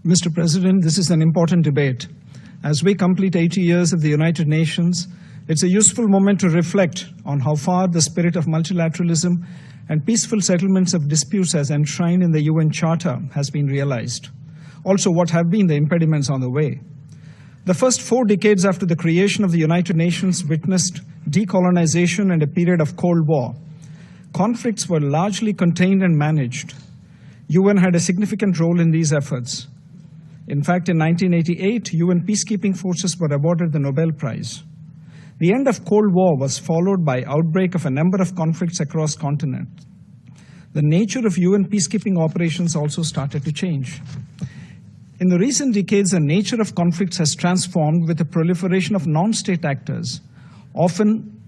Mr. President, this is an important debate. As we complete 80 years of the United Nations, it's a useful moment to reflect on how far the spirit of multilateralism and peaceful settlements of disputes as enshrined in the UN Charter has been realized. Also, what have been the impediments on the way? The first 4 decades after the creation of the United Nations witnessed decolonization and a period of Cold War. Conflicts were largely contained and managed. UN had a significant role in these efforts. In fact, in 1988, UN peacekeeping forces were awarded the Nobel Prize. The end of Cold War was followed by outbreak of a number of conflicts across continents. The nature of UN peacekeeping operations also started to change. In the recent decades, the nature of conflicts has transformed with the proliferation of non-state actors, often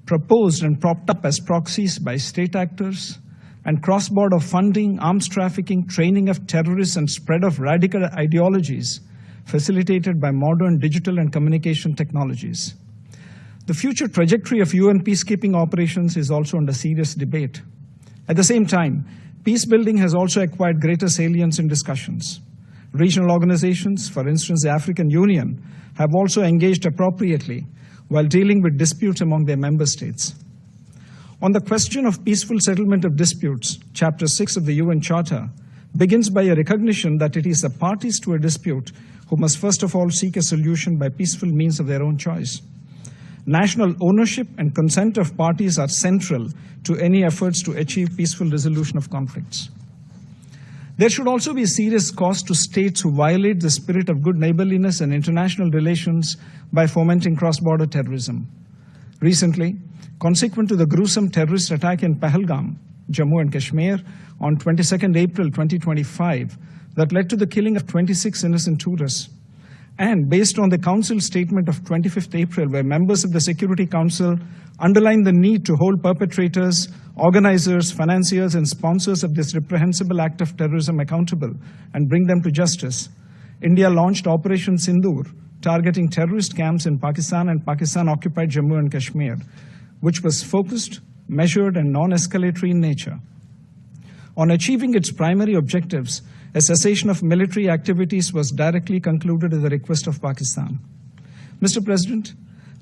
proposed and propped up as proxies by state actors, and cross-border funding, arms trafficking, training of terrorists, and spread of radical ideologies facilitated by modern digital and communication technologies. The future trajectory of UN peacekeeping operations is also under serious debate. At the same time, peace building has also acquired greater salience in discussions. Regional organizations, for instance the African Union, have also engaged appropriately while dealing with disputes among their member states. On the question of peaceful settlement of disputes, Chapter 6 of the UN Charter begins by a recognition that it is the parties to a dispute who must first of all seek a solution by peaceful means of their own choice. National ownership and consent of parties are central to any efforts to achieve peaceful resolution of conflicts. There should also be serious cost to states who violate the spirit of good neighborliness and international relations by fomenting cross-border terrorism. Recently, consequent to the gruesome terrorist attack in Pahalgam, Jammu and Kashmir, on 22nd April 2025, that led to the killing of 26 innocent tourists, and based on the Council statement of 25th April, where members of the Security Council underlined the need to hold perpetrators, organizers, financiers, and sponsors of this reprehensible act of terrorism accountable and bring them to justice, India launched Operation Sindoor, targeting terrorist camps in Pakistan and Pakistan-occupied Jammu and Kashmir, which was focused, measured, and non-escalatory in nature. On achieving its primary objectives, a cessation of military activities was directly concluded at the request of Pakistan. Mr. President,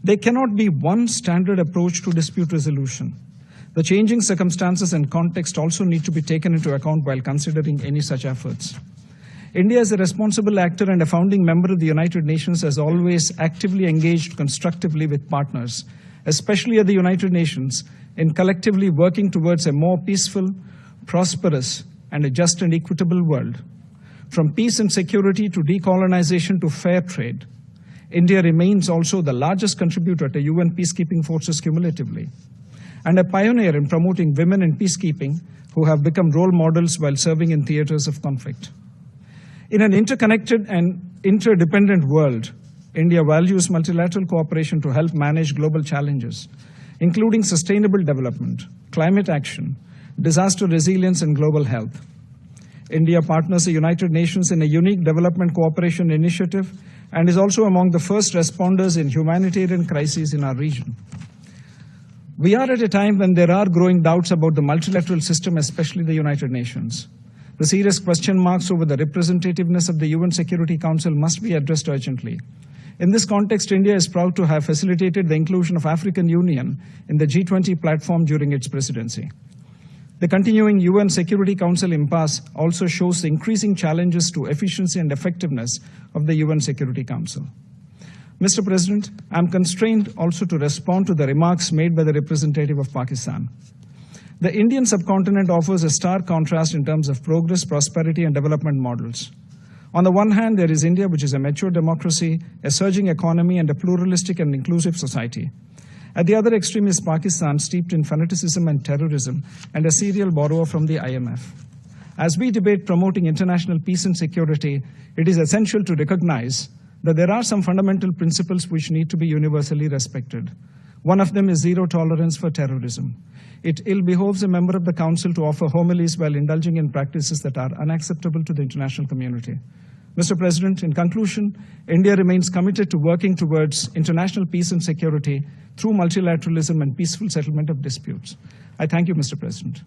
there cannot be one standard approach to dispute resolution. The changing circumstances and context also need to be taken into account while considering any such efforts. India, as a responsible actor and a founding member of the United Nations, has always actively engaged constructively with partners, especially at the United Nations, in collectively working towards a more peaceful, prosperous, and a just and equitable world. From peace and security to decolonization to fair trade, India remains also the largest contributor to UN peacekeeping forces cumulatively, and a pioneer in promoting women in peacekeeping who have become role models while serving in theaters of conflict. In an interconnected and interdependent world, India values multilateral cooperation to help manage global challenges, including sustainable development, climate action, disaster resilience, and global health. India partners the United Nations in a unique development cooperation initiative and is also among the first responders in humanitarian crises in our region. We are at a time when there are growing doubts about the multilateral system, especially the United Nations. The serious question marks over the representativeness of the UN Security Council must be addressed urgently. In this context, India is proud to have facilitated the inclusion of African Union in the G20 platform during its presidency. The continuing UN Security Council impasse also shows the increasing challenges to efficiency and effectiveness of the UN Security Council. Mr. President, I am constrained also to respond to the remarks made by the representative of Pakistan. The Indian subcontinent offers a stark contrast in terms of progress, prosperity, and development models. On the one hand, there is India, which is a mature democracy, a surging economy, and a pluralistic and inclusive society. At the other extreme is Pakistan, steeped in fanaticism and terrorism, and a serial borrower from the IMF. As we debate promoting international peace and security, it is essential to recognize that there are some fundamental principles which need to be universally respected. One of them is zero tolerance for terrorism. It ill behoves a member of the Council to offer homilies while indulging in practices that are unacceptable to the international community. Mr. President, in conclusion, India remains committed to working towards international peace and security through multilateralism and peaceful settlement of disputes. I thank you, Mr. President.